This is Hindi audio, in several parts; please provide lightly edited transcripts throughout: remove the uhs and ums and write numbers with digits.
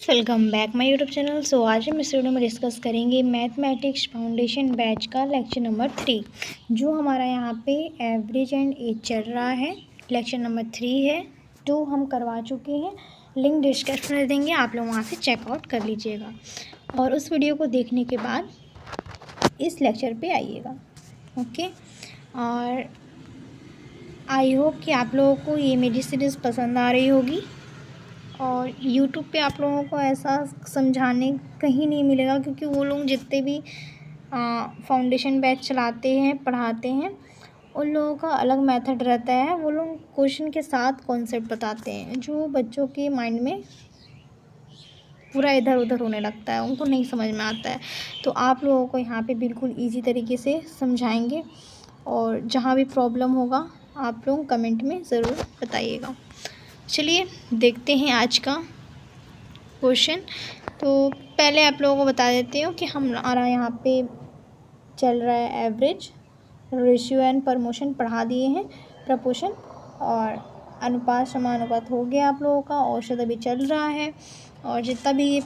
Welcome back my YouTube channel. So आज हम इस वीडियो में डिस्कस करेंगे मैथमेटिक्स फाउंडेशन बैच का लेक्चर नंबर 3, जो हमारा यहाँ पे एवरेज एंड एज चल रहा है। लेक्चर नंबर 3 है, 2 हम करवा चुके हैं। लिंक डिस्क्रिप्शन में देंगे, आप लोग वहाँ से चेकआउट कर लीजिएगा और उस वीडियो को देखने के बाद इस लेक्चर पे आइएगा। ओके, और आई होप कि आप लोगों को ये मेरी सीरीज़ पसंद आ रही होगी। और यूट्यूब पे आप लोगों को ऐसा समझाने कहीं नहीं मिलेगा, क्योंकि वो लोग जितने भी फाउंडेशन बैच चलाते हैं, पढ़ाते हैं, उन लोगों का अलग मेथड रहता है। वो लोग क्वेश्चन के साथ कॉन्सेप्ट बताते हैं, जो बच्चों के माइंड में पूरा इधर उधर होने लगता है, उनको नहीं समझ में आता है। तो आप लोगों को यहाँ पे बिल्कुल ईजी तरीके से समझाएंगे, और जहाँ भी प्रॉब्लम होगा आप लोग कमेंट में ज़रूर बताइएगा। चलिए देखते हैं आज का क्वेश्चन। तो पहले आप लोगों को बता देती हूँ कि हमारा यहाँ पे चल रहा है एवरेज, रेशियो एंड प्रमोशन पढ़ा दिए हैं, प्रपोर्शन और अनुपात समानुपात हो गया आप लोगों का। औसत अभी चल रहा है, और जितना भी ये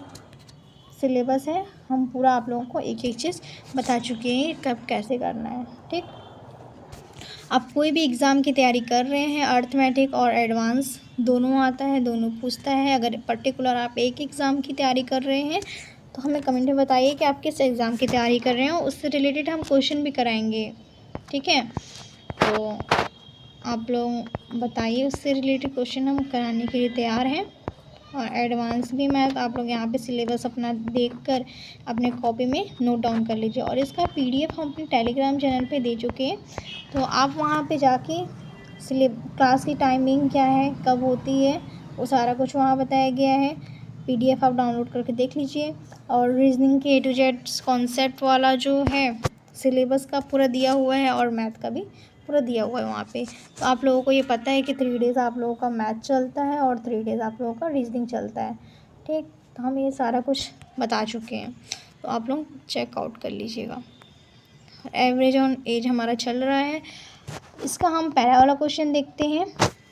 सिलेबस है हम पूरा आप लोगों को एक एक चीज़ बता चुके हैं कब कैसे करना है। ठीक, आप कोई भी एग्ज़ाम की तैयारी कर रहे हैं, अर्थमेटिक और एडवांस दोनों आता है, दोनों पूछता है। अगर पर्टिकुलर आप एक एग्ज़ाम की तैयारी कर रहे हैं तो हमें कमेंट में बताइए कि आप किस एग्ज़ाम की तैयारी कर रहे हो, उससे रिलेटेड हम क्वेश्चन भी कराएंगे। ठीक है, तो आप लोग बताइए, उससे रिलेटेड क्वेश्चन हम कराने के लिए तैयार हैं। और एडवांस भी मैथ आप लोग यहाँ पे सिलेबस अपना देखकर अपने कॉपी में नोट डाउन कर लीजिए। और इसका PDF हम अपने टेलीग्राम चैनल पे दे चुके हैं, तो आप वहाँ पे जाके क्लास की टाइमिंग क्या है, कब होती है, वो सारा कुछ वहाँ बताया गया है। PDF आप डाउनलोड करके देख लीजिए। और रीजनिंग के A to Z कॉन्सेप्ट वाला जो है सिलेबस का पूरा दिया हुआ है, और मैथ का भी पूरा दिया हुआ है वहाँ पे। तो आप लोगों को ये पता है कि 3 डेज़ आप लोगों का मैथ चलता है और 3 डेज़ आप लोगों का रीजनिंग चलता है। ठीक, तो हम ये सारा कुछ बता चुके हैं, तो आप लोग चेकआउट कर लीजिएगा। एवरेज ऑन एज हमारा चल रहा है। इसका हम पहला वाला क्वेश्चन देखते हैं।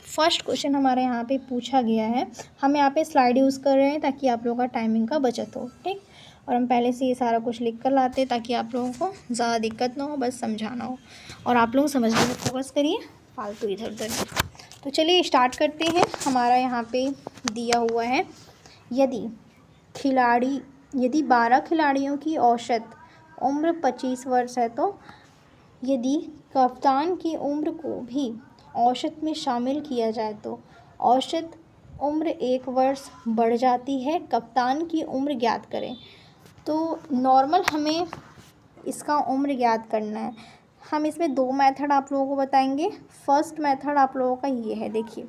फर्स्ट क्वेश्चन हमारे यहाँ पे पूछा गया है। हम यहाँ पे स्लाइड यूज़ कर रहे हैं ताकि आप लोगों का टाइमिंग का बचत हो। ठीक, और हम पहले से ये सारा कुछ लिख कर लाते हैं ताकि आप लोगों को ज़्यादा दिक्कत ना हो, बस समझाना हो और आप लोग समझने में फोकस करिए, फालतू इधर उधर। तो चलिए स्टार्ट करते हैं। हमारा यहाँ पे दिया हुआ है, यदि 12 खिलाड़ियों की औसत उम्र 25 वर्ष है, तो यदि कप्तान की उम्र को भी औसत में शामिल किया जाए तो औसत उम्र 1 वर्ष बढ़ जाती है। कप्तान की उम्र ज्ञात करें। तो नॉर्मल हमें इसका उम्र ज्ञात करना है। हम इसमें 2 मेथड आप लोगों को बताएंगे। फर्स्ट मेथड आप लोगों का ये है, देखिए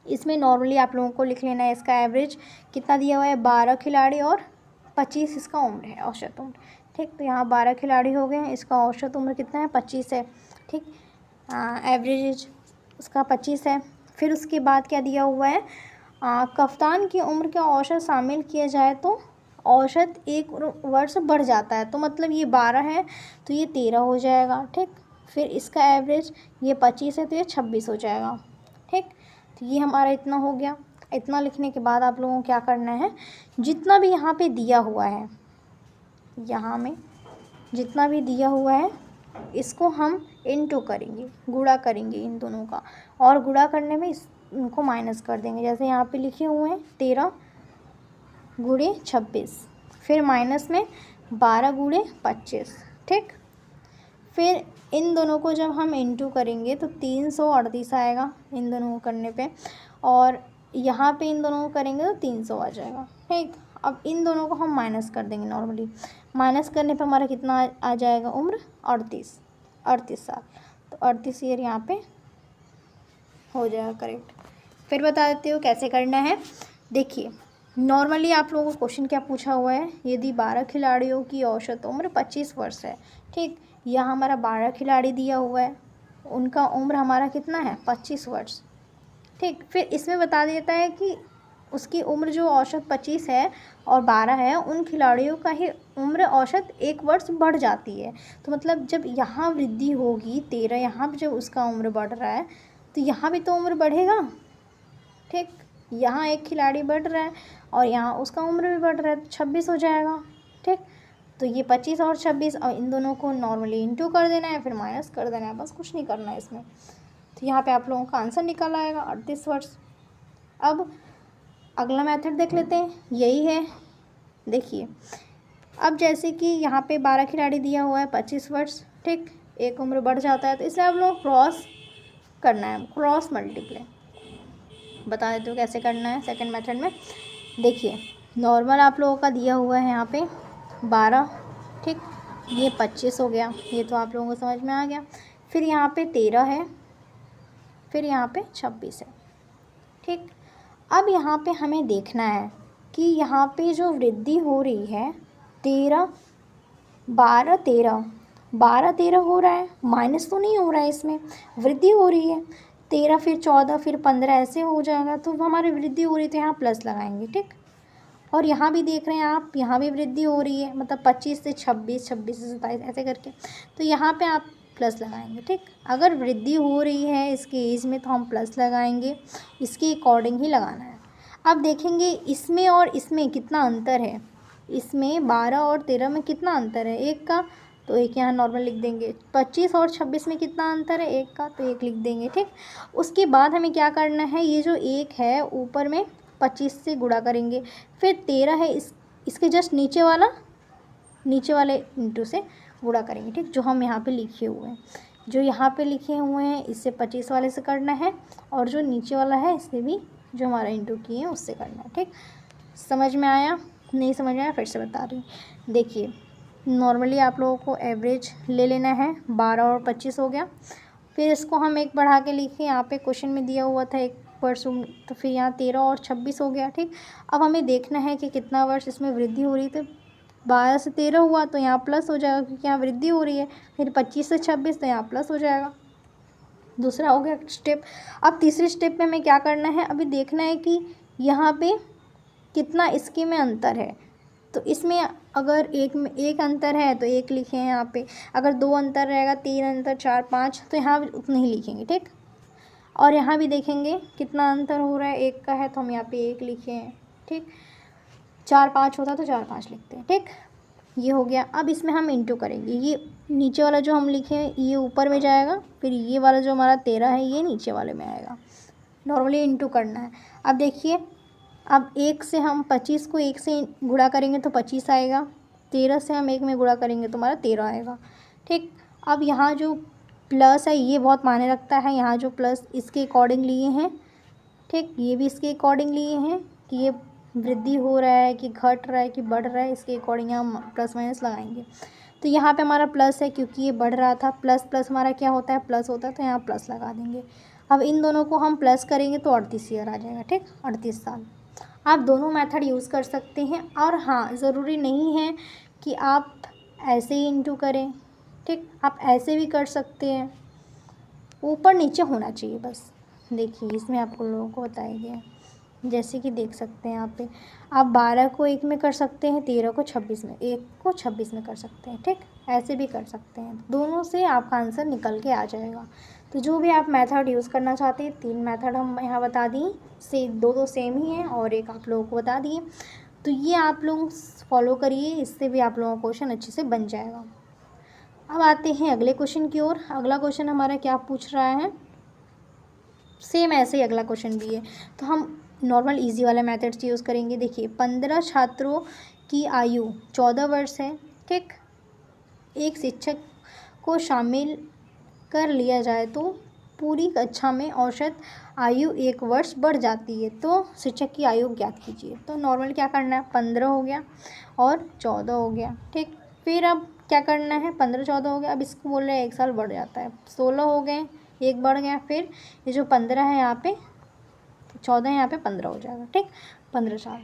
इसमें नॉर्मली आप लोगों को लिख लेना है इसका एवरेज कितना दिया हुआ है, 12 खिलाड़ी और 25 इसका उम्र है, औसत उम्र। ठीक, तो यहाँ 12 खिलाड़ी हो गए हैं, इसका औसत उम्र कितना है, 25 है। ठीक, एवरेज उसका 25 है। फिर उसके बाद क्या दिया हुआ है, कप्तान की उम्र का औसत शामिल किया जाए तो औसत 1 वर्ष बढ़ जाता है। तो मतलब ये 12 है तो ये 13 हो जाएगा। ठीक, फिर इसका एवरेज ये 25 है तो ये 26 हो जाएगा। ठीक, तो ये हमारा इतना हो गया। इतना लिखने के बाद आप लोगों को क्या करना है, जितना भी यहाँ पे दिया हुआ है, यहाँ में जितना भी दिया हुआ है इसको हम इनटू करेंगे, गुणा करेंगे इन दोनों का, और गुणा करने में इनको माइनस कर देंगे। जैसे यहाँ पे लिखे हुए हैं 13 गुणे 26, फिर माइनस में 12 गुणे 25। ठीक, फिर इन दोनों को जब हम इनटू करेंगे तो 338 आएगा इन दोनों को करने पे, और यहाँ पे इन दोनों को करेंगे तो 300 आ जाएगा। ठीक, अब इन दोनों को हम माइनस कर देंगे। नॉर्मली माइनस करने पे हमारा कितना आ जाएगा, उम्र 38 साल। तो 38 ईयर यहाँ पे हो जाएगा करेक्ट। फिर बता देती हूँ कैसे करना है। देखिए नॉर्मली आप लोगों को क्वेश्चन क्या पूछा हुआ है, यदि 12 खिलाड़ियों की औसत उम्र 25 वर्ष है। ठीक, यहाँ हमारा 12 खिलाड़ी दिया हुआ है, उनका उम्र हमारा कितना है, 25 वर्ष। ठीक, फिर इसमें बता देता है कि उसकी उम्र जो औसत 25 है और 12 है, उन खिलाड़ियों का ही उम्र औसत 1 वर्ष बढ़ जाती है। तो मतलब जब यहाँ वृद्धि होगी 13, यहाँ पर जब उसका उम्र बढ़ रहा है तो यहाँ भी तो उम्र बढ़ेगा। ठीक, यहाँ एक खिलाड़ी बढ़ रहा है और यहाँ उसका उम्र भी बढ़ रहा है, तो 26 हो जाएगा। ठीक, तो ये 25 और 26, और इन दोनों को नॉर्मली इंटू कर देना है, फिर माइनस कर देना है, बस कुछ नहीं करना है इसमें। तो यहाँ पे आप लोगों का आंसर निकल आएगा 38 वर्ष। अब अगला मेथड देख लेते हैं, यही है। देखिए, अब जैसे कि यहाँ पे 12 खिलाड़ी दिया हुआ है, 25 वर्ष। ठीक, एक उम्र बढ़ जाता है, तो इसलिए आप लोग क्रॉस करना है, क्रॉस मल्टीप्लाई। बता देते हो कैसे करना है सेकंड मेथड में। देखिए, नॉर्मल आप लोगों का दिया हुआ है यहाँ पे 12। ठीक, ये 25 हो गया, ये तो आप लोगों को समझ में आ गया। फिर यहाँ पे 13 है, फिर यहाँ पे 26 है। ठीक, अब यहाँ पे हमें देखना है कि यहाँ पे जो वृद्धि हो रही है 13 12 13 हो रहा है, माइनस तो नहीं हो रहा है, इसमें वृद्धि हो रही है। 13 फिर 14 फिर 15 ऐसे हो जाएगा, तो हमारी वृद्धि हो रही है, तो यहाँ प्लस लगाएंगे। ठीक, और यहाँ भी देख रहे हैं आप, यहाँ भी वृद्धि हो रही है, मतलब 25 से 26, 26 से 27 ऐसे करके, तो यहाँ पे आप प्लस लगाएंगे। ठीक, अगर वृद्धि हो रही है इसके एज में तो हम प्लस लगाएंगे, इसके अकॉर्डिंग ही लगाना है। अब देखेंगे इसमें और इसमें कितना अंतर है, इसमें 12 और 13 में कितना अंतर है, 1 का, तो 1 यहाँ नॉर्मल लिख देंगे। 25 और 26 में कितना अंतर है, 1 का, तो 1 लिख देंगे। ठीक, उसके बाद हमें क्या करना है, ये जो 1 है ऊपर में 25 से गुणा करेंगे, फिर 13 है इसके जस्ट नीचे वाले इंटू से गुणा करेंगे। ठीक, जो हम यहाँ पे लिखे हुए हैं, जो यहाँ पे लिखे हुए हैं इससे 25 वाले से करना है, और जो नीचे वाला है इससे भी जो हमारा इंटू किए हैं उससे करना है। ठीक, समझ में आया? नहीं समझ में आया फिर से बता रही हूँ। देखिए, नॉर्मली आप लोगों को एवरेज ले लेना है, 12 और 25 हो गया। फिर इसको हम एक बढ़ा के लिखे, यहाँ पे क्वेश्चन में दिया हुआ था 1%, तो फिर यहाँ 13 और 26 हो गया। ठीक, अब हमें देखना है कि कितना वर्ष इसमें वृद्धि हो रही, तो 12 से 13 हुआ तो यहाँ प्लस हो जाएगा, क्योंकि यहाँ वृद्धि हो रही है। फिर 25 से 26 तो यहाँ प्लस हो जाएगा। दूसरा हो गया स्टेप। अब तीसरे स्टेप में हमें क्या करना है, अभी देखना है कि यहाँ पे कितना इसके में अंतर है। तो इसमें अगर एक अंतर है तो 1 लिखे हैं यहाँ पे, अगर 2 अंतर रहेगा, 3 अंतर, 4 5, तो यहाँ उतना ही लिखेंगे। ठीक, और यहाँ भी देखेंगे कितना अंतर हो रहा है, 1 का है तो हम यहाँ पे 1 लिखे हैं। ठीक, 4 5 होता तो 4 5 लिखते हैं। ठीक, ये हो गया। अब इसमें हम इंटू करेंगे, ये नीचे वाला जो हम लिखे हैं ये ऊपर में जाएगा, फिर ये वाला जो हमारा 13 है ये नीचे वाले में आएगा। नॉर्मली इंटू करना है। अब देखिए, अब 1 से हम 25 को 1 से गुणा करेंगे तो 25 आएगा, 13 से हम 1 में गुणा करेंगे तो हमारा 13 आएगा। ठीक, अब यहाँ जो प्लस है ये बहुत मायने रखता है, यहाँ जो प्लस इसके अकॉर्डिंग लिए हैं। ठीक, ये भी इसके अकॉर्डिंग लिए हैं कि ये वृद्धि हो रहा है कि घट रहा है कि बढ़ रहा है, इसके अकॉर्डिंग हम प्लस माइनस लगाएंगे। तो यहाँ पे हमारा प्लस है क्योंकि ये बढ़ रहा था, प्लस प्लस हमारा क्या होता है, प्लस होता है, तो यहाँ प्लस लगा देंगे। अब इन दोनों को हम प्लस करेंगे तो 38 ईयर आ जाएगा। ठीक, 38 साल। आप दोनों मेथड यूज़ कर सकते हैं, और हाँ, ज़रूरी नहीं है कि आप ऐसे ही इंटू करें। ठीक, आप ऐसे भी कर सकते हैं, ऊपर नीचे होना चाहिए बस। देखिए, इसमें आपको लोगों को बताया गया है, जैसे कि देख सकते हैं यहाँ पे, आप 12 को 1 में कर सकते हैं, 13 को 26 में, 1 को 26 में कर सकते हैं। ठीक, ऐसे भी कर सकते हैं, दोनों से आपका आंसर निकल के आ जाएगा। तो जो भी आप मेथड यूज़ करना चाहते हैं, 3 मेथड हम यहाँ बता दिए, से 2 सेम ही हैं और एक आप लोगों को बता दिए। तो ये आप लोग फॉलो करिए, इससे भी आप लोगों का क्वेश्चन अच्छे से बन जाएगा। अब आते हैं अगले क्वेश्चन की ओर। अगला क्वेश्चन हमारा क्या पूछ रहा है, सेम ऐसे ही अगला क्वेश्चन भी है, तो हम नॉर्मल इजी वाला मेथड्स यूज़ करेंगे। देखिए, 15 छात्रों की आयु 14 वर्ष है। ठीक, एक शिक्षक को शामिल कर लिया जाए तो पूरी कक्षा में औसत आयु 1 वर्ष बढ़ जाती है, तो शिक्षक की आयु ज्ञात कीजिए। तो नॉर्मल क्या करना है, 15 हो गया और 14 हो गया। ठीक, फिर अब क्या करना है, 15 14 हो गया, अब इसको बोल रहे हैं 1 साल बढ़ जाता है, 16 हो गए, 1 बढ़ गया, फिर ये जो 15 है यहाँ पे 14 यहाँ पे 15 हो जाएगा। ठीक, 15 साल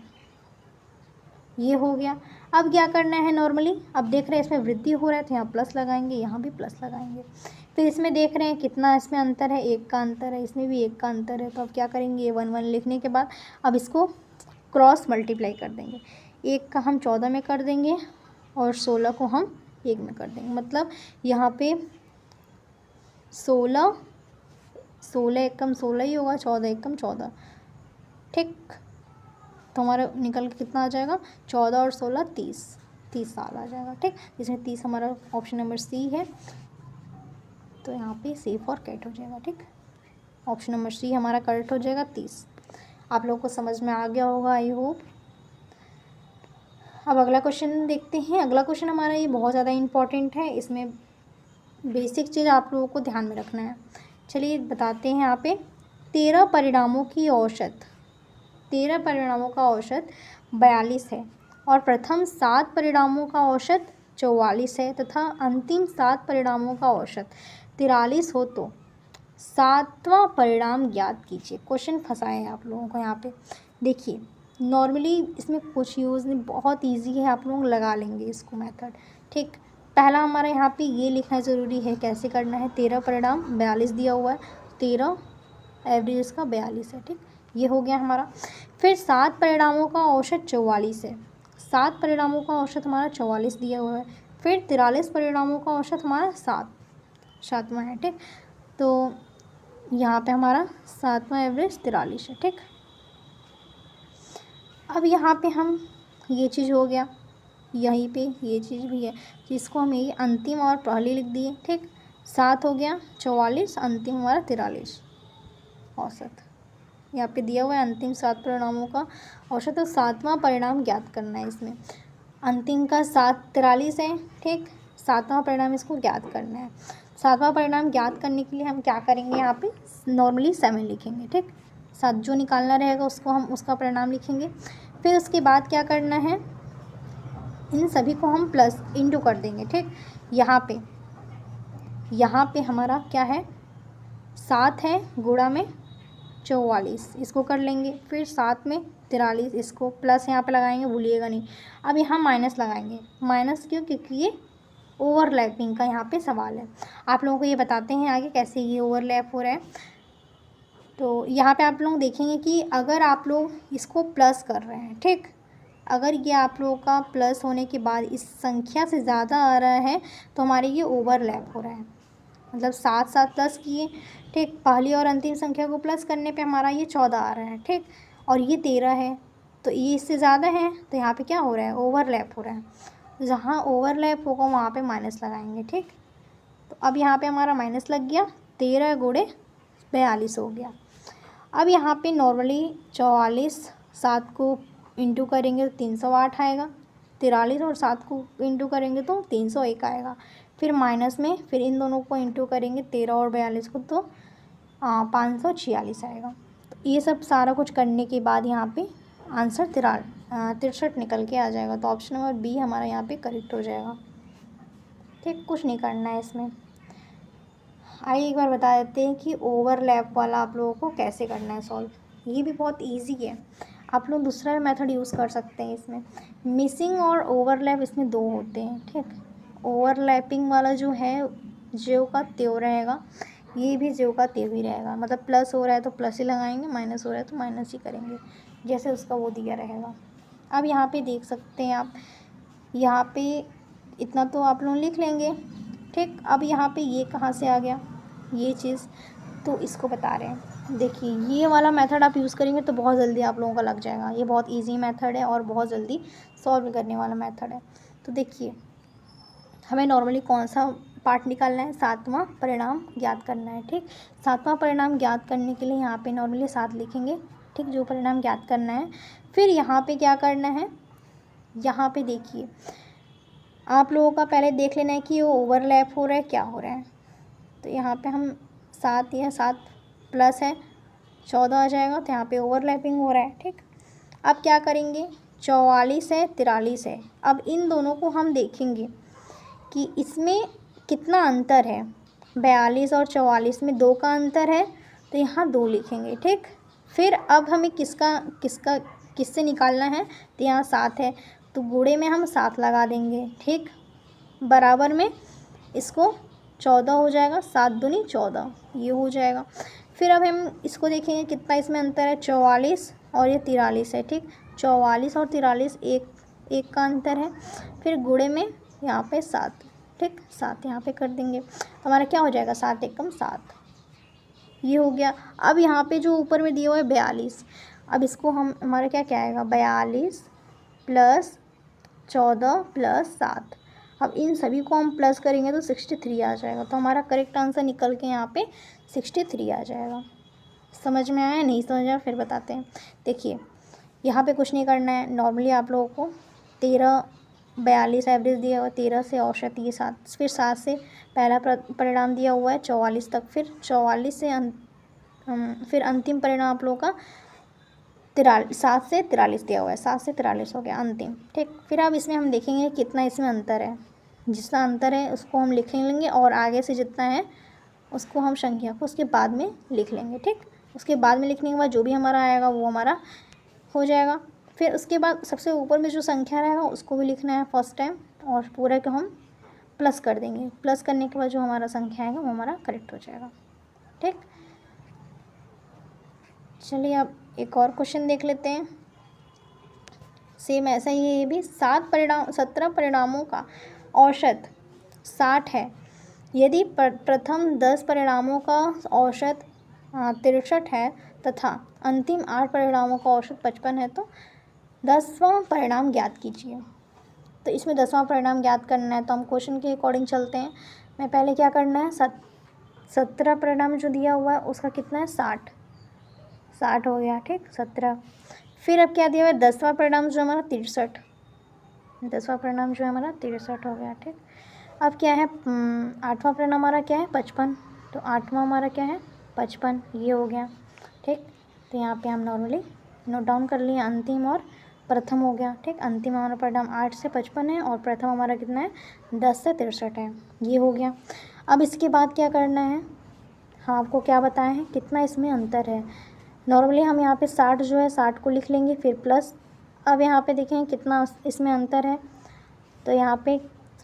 ये हो गया। अब क्या करना है, नॉर्मली अब देख रहे हैं इसमें वृद्धि हो रहा है तो यहाँ प्लस लगाएंगे, यहाँ भी प्लस लगाएंगे। फिर इसमें देख रहे हैं कितना इसमें अंतर है, 1 का अंतर है, इसमें भी 1 का अंतर है, तो अब क्या करेंगे, ये 1 1 लिखने के बाद अब इसको क्रॉस मल्टीप्लाई कर देंगे। 1 का हम 14 में कर देंगे और 16 को हम 1 में कर देंगे, मतलब यहाँ पे 16 1 कम 16 ही होगा, 14 1 कम 14, ठीक। तो हमारा निकल के कितना आ जाएगा, 14 और 16 30 साल आ जाएगा। ठीक, जिसमें 30 हमारा ऑप्शन नंबर सी है। तो यहाँ पे सी फॉर कैट हो जाएगा। ठीक, ऑप्शन नंबर सी हमारा करेक्ट हो जाएगा 30। आप लोगों को समझ में आ गया होगा आई होप। अब अगला क्वेश्चन देखते हैं। अगला क्वेश्चन हमारा ये बहुत ज़्यादा इम्पॉर्टेंट है, इसमें बेसिक चीज़ आप लोगों को ध्यान में रखना है। चलिए बताते हैं। यहाँ पे 13 परिणामों की औसत, 13 परिणामों का औसत 42 है और प्रथम 7 परिणामों का औसत 44 है तथा अंतिम 7 परिणामों का औसत 43 हो तो 7वां परिणाम ज्ञात कीजिए। क्वेश्चन फंसाए हैं आप लोगों को। यहाँ पे देखिए, नॉर्मली इसमें कुछ यूज़ नहीं, बहुत इजी है, आप लोग लगा लेंगे इसको मेथड। ठीक, पहला हमारा यहाँ पे ये लिखना ज़रूरी है, कैसे करना है। 13 परिणाम 42 दिया हुआ है, 13 एवरेज इसका 42 है। ठीक, ये हो गया हमारा। फिर 7 परिणामों का औसत 44 है, 7 परिणामों का औसत हमारा 44 दिया हुआ है। फिर 43 परिणामों का औसत हमारा 7वां है। ठीक, तो यहाँ पे हमारा 7वां एवरेज 43 है। ठीक, अब यहाँ पे हम ये चीज़ हो गया, यहीं पे ये चीज़ भी है, जिसको हम ये अंतिम और पहले लिख दिए। ठीक, 7 हो गया 44, अंतिम हमारा 43 औसत। यहाँ पे दिया हुआ है अंतिम 7 परिणामों का औसत, तो 7वां परिणाम ज्ञात करना है इसमें। अंतिम का 7 43 है। ठीक, 7वां परिणाम इसको ज्ञात करना है। 7वां परिणाम ज्ञात करने के लिए हम क्या करेंगे, यहाँ पे नॉर्मली 7 लिखेंगे। ठीक, 7 जो निकालना रहेगा उसको हम उसका परिणाम लिखेंगे। फिर उसके बाद क्या करना है, इन सभी को हम प्लस इंटू कर देंगे। ठीक, यहाँ पे हमारा क्या है, 7 है गुणा में 44, इसको कर लेंगे। फिर 7 में 43, इसको प्लस यहाँ पे लगाएंगे, भूलिएगा नहीं। अब यहाँ माइनस लगाएंगे। माइनस क्यों, क्योंकि ये ओवरलैपिंग का यहाँ पे सवाल है। आप लोगों को ये बताते हैं आगे कैसे ये ओवरलैप हो रहा है। तो यहाँ पे आप लोग देखेंगे कि अगर आप लोग इसको प्लस कर रहे हैं, ठीक, अगर ये आप लोगों का प्लस होने के बाद इस संख्या से ज़्यादा आ रहा है तो हमारे ये ओवरलैप हो रहा है। मतलब 7 प्लस किए, ठीक, पहली और अंतिम संख्या को प्लस करने पे हमारा ये 14 आ रहा है। ठीक, और ये 13 है, तो ये इससे ज़्यादा है, तो यहाँ पे क्या हो रहा है, ओवरलैप हो रहा है। जहाँ ओवरलैप होगा वहाँ पे माइनस लगाएंगे। ठीक, तो अब यहाँ पे हमारा माइनस लग गया, 13 गुणे 42 हो गया। अब यहाँ पे नॉर्मली 44, 7 को इंटू करेंगे तो 308 आएगा, 43 और 7 को इंटू करेंगे तो 301 आएगा। फिर माइनस में फिर इन दोनों को इंटू करेंगे 13 और 42 को, तो 546 आएगा। तो ये सब सारा कुछ करने के बाद यहाँ पे आंसर 63 निकल के आ जाएगा। तो ऑप्शन नंबर बी हमारा यहाँ पे करेक्ट हो जाएगा। ठीक, कुछ नहीं करना है इसमें। आइए एक बार बता देते हैं कि ओवरलैप वाला आप लोगों को कैसे करना है सॉल्व। ये भी बहुत इजी है, आप लोग दूसरा मेथड यूज़ कर सकते हैं इसमें। मिसिंग और ओवरलैप इसमें 2 होते हैं। ठीक, ओवरलैपिंग वाला जो है ज्यों का त्यों रहेगा, ये भी ज्यों का त्यों ही रहेगा। मतलब प्लस हो रहा है तो प्लस ही लगाएंगे, माइनस हो रहा है तो माइनस ही करेंगे, जैसे उसका वो दिया रहेगा। अब यहाँ पे देख सकते हैं आप, यहाँ पे इतना तो आप लोग लिख लेंगे। ठीक, अब यहाँ पे ये कहाँ से आ गया ये चीज़, तो इसको बता रहे हैं। देखिए, ये वाला मेथड आप यूज़ करेंगे तो बहुत जल्दी आप लोगों का लग जाएगा। ये बहुत इजी मेथड है और बहुत जल्दी सॉल्व करने वाला मेथड है। तो देखिए, हमें नॉर्मली कौन सा पार्ट निकालना है, 7वां परिणाम ज्ञात करना है। ठीक, 7वां परिणाम ज्ञात करने के लिए यहाँ पे नॉर्मली 7 लिखेंगे। ठीक, जो परिणाम ज्ञात करना है। फिर यहाँ पे क्या करना है, यहाँ पे देखिए आप लोगों का पहले देख लेना है कि वो ओवरलैप हो रहा है, क्या हो रहा है। तो यहाँ पे हम 7 या 7 प्लस है 14 आ जाएगा, तो यहाँ पे ओवरलैपिंग हो रहा है। ठीक, अब क्या करेंगे, 44 है 43 है। अब इन दोनों को हम देखेंगे कि इसमें कितना अंतर है। 42 और 44 में 2 का अंतर है, तो यहाँ 2 लिखेंगे। ठीक, फिर अब हमें किससे निकालना है, तो यहाँ 7 है, तो गुणे में हम 7 लगा देंगे। ठीक, बराबर में इसको 14 हो जाएगा, 7 दूनी 14, ये हो जाएगा। फिर अब हम इसको देखेंगे कितना इसमें अंतर है, 44 और ये 43 है। ठीक, 44 और 43 एक का अंतर है। फिर गुणे में यहाँ पे 7, ठीक, 7 यहाँ पे कर देंगे, हमारा क्या हो जाएगा, 7 एकम 7, ये हो गया। अब यहाँ पे जो ऊपर में दिया हुआ है 42, अब इसको हम हमारा क्या क्या आएगा 42 प्लस 14 प्लस 7। अब इन सभी को हम प्लस करेंगे तो 63 आ जाएगा। तो हमारा करेक्ट आंसर निकल के यहाँ पे 63 आ जाएगा। समझ में आया? नहीं समझ आया फिर बताते हैं। देखिए यहाँ पे कुछ नहीं करना है। नॉर्मली आप लोगों को 13 42 एवरेज दिया हुआ है, 13 से औसत ये 7, फिर 7 से पहला परिणाम दिया हुआ है 44 तक, फिर 44 से फिर अंतिम परिणाम आप लोगों का 7 से 43 दिया हुआ है, 7 से 43 हो गया अंतिम। ठीक, फिर अब इसमें हम देखेंगे कितना इसमें अंतर है। जितना अंतर है उसको हम लिख लेंगे और आगे से जितना है उसको हम संख्या को उसके बाद में लिख लेंगे। ठीक, उसके बाद में लिखने के बाद जो भी हमारा आएगा वो हमारा हो जाएगा। फिर उसके बाद सबसे ऊपर में जो संख्या रहेगा उसको भी लिखना है फर्स्ट टाइम, और पूरे को हम प्लस कर देंगे। प्लस करने के बाद जो हमारा संख्या आएगा वो हमारा करेक्ट हो जाएगा। ठीक, चलिए अब एक और क्वेश्चन देख लेते हैं। सेम ऐसा ही है ये भी। 17 परिणामों का औसत 60 है। यदि प्रथम 10 परिणामों का औसत 63 है तथा अंतिम 8 परिणामों का औसत 55 है तो 10वां परिणाम ज्ञात कीजिए। तो इसमें 10वां परिणाम ज्ञात करना है तो हम क्वेश्चन के अकॉर्डिंग चलते हैं। मैं पहले क्या करना है 17 परिणाम जो दिया हुआ है उसका कितना है 60 हो गया। ठीक, 17। फिर अब क्या दिया हुआ है 10वां परिणाम जो हमारा 63, 10वां परिणाम जो है हमारा 63 हो गया। ठीक, अब क्या है 8वां परिणाम हमारा क्या है 55, तो 8वां हमारा क्या है 55, ये हो गया। ठीक, तो यहाँ पे हम नॉर्मली नोट डाउन कर लिए अंतिम और प्रथम हो गया। ठीक, अंतिम हमारा परिणाम 8 से 55 है और प्रथम हमारा कितना है 10 से 63 है, ये हो गया। अब इसके बाद क्या करना है, हाँ आपको क्या बताया है कितना इसमें अंतर है। नॉर्मली हम यहाँ पे 60 जो है 60 को लिख लेंगे, फिर प्लस। अब यहाँ पे देखें कितना इसमें अंतर है, तो यहाँ पे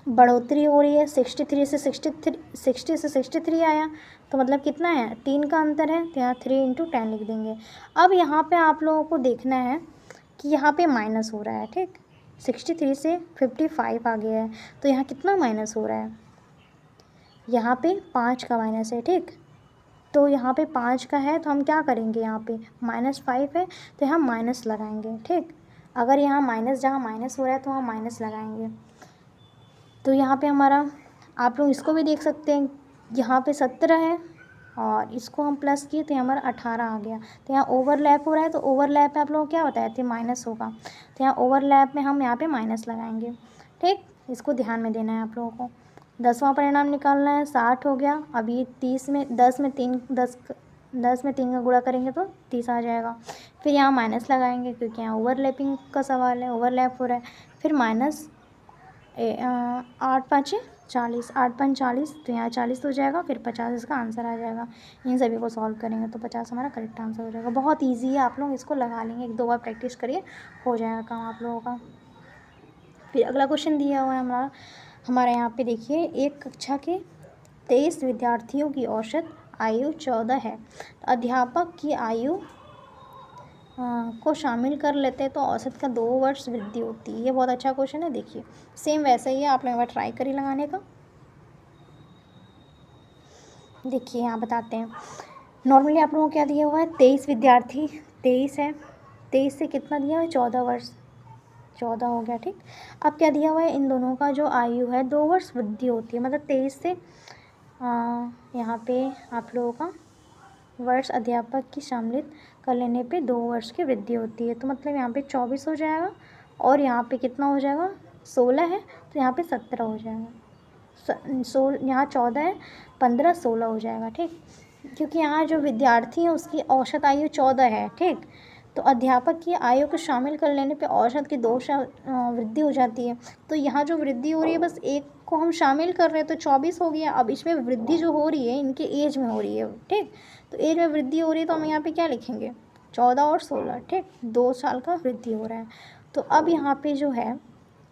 बढ़ोतरी हो रही है 63 से 63, 60 से 63 आया, तो मतलब कितना है 3 का अंतर है, तो यहाँ 3 × 10 लिख देंगे। अब यहाँ पे आप लोगों को देखना है कि यहाँ पे माइनस हो रहा है। ठीक, 63 से 55 आ गया है, तो यहाँ कितना माइनस हो रहा है, यहाँ पे 5 का माइनस है। ठीक, तो यहाँ पे 5 का है तो हम क्या करेंगे, यहाँ पे -5 है तो यहाँ माइनस लगाएंगे। ठीक, अगर यहाँ माइनस जहाँ माइनस हो रहा है तो वहाँ माइनस लगाएंगे। तो यहाँ पे हमारा आप लोग इसको भी देख सकते हैं, यहाँ पे 17 है और इसको हम प्लस किए तो हमारा 18 आ गया। तो यहाँ ओवरलैप हो रहा है, तो ओवरलैप में आप लोग क्या बताए थे माइनस होगा, तो यहाँ ओवरलैप में हम यहाँ पे माइनस लगाएंगे। ठीक, इसको ध्यान में देना है आप लोगों को। 10वां परिणाम निकालना है 60 हो गया। अभी 10 में 3 का गुणा करेंगे तो 30 आ जाएगा। फिर यहाँ माइनस लगाएंगे क्योंकि यहाँ ओवरलैपिंग का सवाल है, ओवरलैप हो रहा है। फिर माइनस 8 5 40, 8 5 40, तो यहाँ 40 हो जाएगा। फिर 50 इसका आंसर आ जाएगा। इन सभी को सॉल्व करेंगे तो 50 हमारा करेक्ट आंसर हो जाएगा। बहुत इजी है, आप लोग इसको लगा लेंगे, 1-2 बार प्रैक्टिस करिए हो जाएगा काम आप लोगों का। फिर अगला क्वेश्चन दिया हुआ है हमारा यहाँ पे देखिए, एक कक्षा के 23 विद्यार्थियों की औसत आयु 14 है, तो अध्यापक की आयु को शामिल कर लेते तो औसत का 2 वर्ष वृद्धि होती है। ये बहुत अच्छा क्वेश्चन है। देखिए सेम वैसा ही है, आप लोग एक बार ट्राई करिए लगाने का। देखिए यहाँ बताते हैं, नॉर्मली आप लोगों को क्या दिया हुआ है 23 विद्यार्थी, 23 है, 23 से कितना दिया हुआ है 14 वर्ष, 14 हो गया। ठीक, अब क्या दिया हुआ है इन दोनों का जो आयु है 2 वर्ष वृद्धि होती है, मतलब 23 से यहाँ पे आप लोगों का वर्ष अध्यापक की शामिल कर लेने पे 2 वर्ष की वृद्धि होती है। तो मतलब यहाँ पे 24 हो जाएगा और यहाँ पे कितना हो जाएगा 16 है तो यहाँ पे 17 हो जाएगा। यहाँ 14 है, 15 16 हो जाएगा। ठीक, क्योंकि यहाँ जो विद्यार्थी है उसकी औसत आयु 14 है। ठीक, तो अध्यापक की आयु को शामिल कर लेने पे औसत की 2 वृद्धि हो जाती है। तो यहाँ जो वृद्धि हो रही है बस एक को हम शामिल कर रहे हैं तो 24 हो गया। अब इसमें वृद्धि जो हो रही है इनके एज में हो रही है। ठीक, तो एज में वृद्धि हो रही है तो हम यहाँ पे क्या लिखेंगे 14 और 16। ठीक, 2 साल का वृद्धि हो रहा है। तो अब यहाँ पे जो है,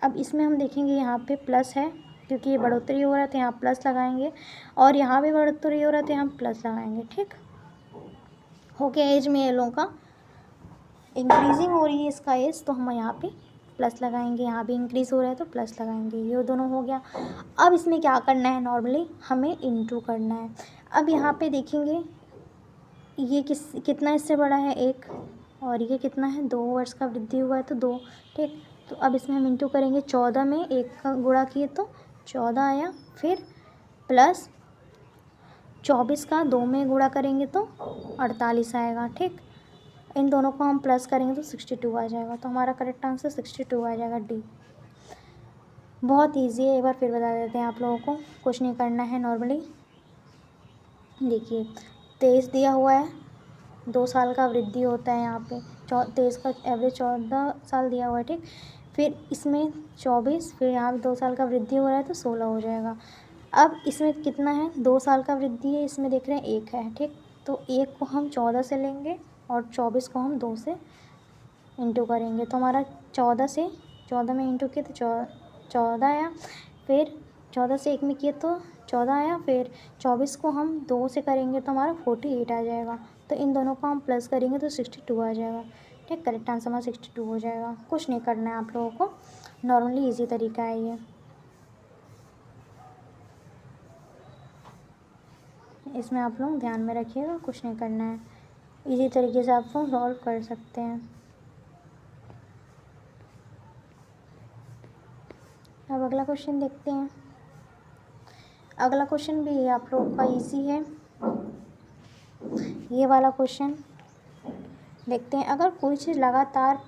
अब इसमें हम देखेंगे यहाँ पे प्लस है क्योंकि ये बढ़ोतरी हो रहा है तो यहाँ प्लस लगाएंगे, और यहाँ भी बढ़ोतरी हो रहा है तो यहाँ प्लस लगाएंगे। ठीक, हो गया एज में ये लोगों का इंक्रीजिंग हो रही है इसका एज, तो हम यहाँ पे प्लस लगाएंगे। यहाँ भी इंक्रीज़ हो रहा है तो प्लस लगाएंगे। ये दोनों हो गया। अब इसमें क्या करना है, नॉर्मली हमें इंटू करना है। अब यहाँ पे देखेंगे ये कितना इससे बड़ा है 1, और ये कितना है, 2 वर्ष का वृद्धि हुआ है तो 2, ठीक। तो अब इसमें हम इंटू करेंगे, 14 में 1 का गुणा किए तो 14 आया, फिर प्लस 24 का 2 में गुणा करेंगे तो 48 आएगा, ठीक। इन दोनों को हम प्लस करेंगे तो 62 आ जाएगा। तो हमारा करेक्ट आंसर 62 आ जाएगा, डी। बहुत ईजी है, एक बार फिर बता देते हैं आप लोगों को, कुछ नहीं करना है नॉर्मली। देखिए 23 दिया हुआ है, 2 साल का वृद्धि होता है यहाँ पे, 23 का एवरेज 14 साल दिया हुआ है, ठीक। फिर इसमें 24, फिर यहाँ पे 2 साल का वृद्धि हो रहा है तो 16 हो जाएगा। अब इसमें कितना है, 2 साल का वृद्धि है, इसमें देख रहे हैं 1 है, ठीक। तो 1 को हम 14 से लेंगे और 24 को हम 2 से इंटू करेंगे, तो हमारा 14 से 14 में इंटू किए तो 14 आया, फिर 14 से 1 में किए तो 14 आया, फिर 24 को हम 2 से करेंगे तो हमारा 48 आ जाएगा। तो इन दोनों को हम प्लस करेंगे तो 62 आ जाएगा, ठीक। करेक्ट आंसर हमारा 62 हो जाएगा। कुछ नहीं करना है आप लोगों को, नॉर्मली इजी तरीका है ये, इसमें आप लोग ध्यान में रखिएगा, कुछ नहीं करना है, इजी तरीके से आप लोग सॉल्व कर सकते हैं। अब अगला क्वेश्चन देखते हैं। अगला क्वेश्चन भी आप लोगों का इजी है, ये वाला क्वेश्चन देखते हैं। अगर कोई चीज़ लगातार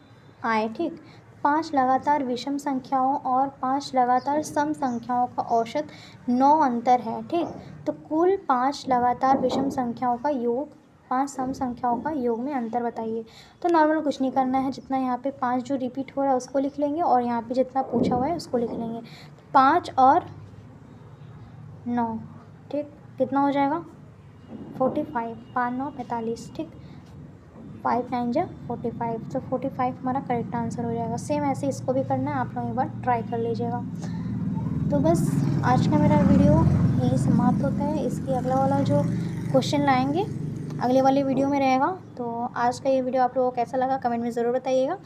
आए, ठीक, 5 लगातार विषम संख्याओं और 5 लगातार सम संख्याओं का औसत 9 अंतर है, ठीक। तो कुल 5 लगातार विषम संख्याओं का योग, 5 सम संख्याओं का योग में अंतर बताइए। तो नॉर्मल कुछ नहीं करना है, जितना यहाँ पे 5 जो रिपीट हो रहा है उसको लिख लेंगे और यहाँ पे जितना पूछा हुआ है उसको लिख लेंगे। 5 और 9, ठीक, कितना हो जाएगा 45, 5 9 45, ठीक। 5 9 जा 45, तो 45 हमारा करेक्ट आंसर हो जाएगा। सेम ऐसे इसको भी करना है, आप लोग एक बार ट्राई कर लीजिएगा। तो बस आज का मेरा वीडियो यही समाप्त होता है। इसकी अगला वाला जो क्वेश्चन लाएंगे अगले वाले वीडियो में रहेगा। तो आज का ये वीडियो आप लोगों को कैसा लगा कमेंट में ज़रूर बताइएगा।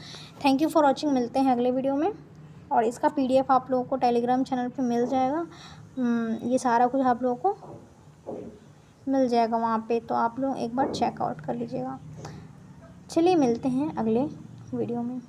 थैंक यू फॉर वॉचिंग, मिलते हैं अगले वीडियो में। और इसका PDF आप लोगों को टेलीग्राम चैनल पे मिल जाएगा, ये सारा कुछ आप लोगों को मिल जाएगा वहाँ पे, तो आप लोग एक बार चेकआउट कर लीजिएगा। चलिए मिलते हैं अगले वीडियो में।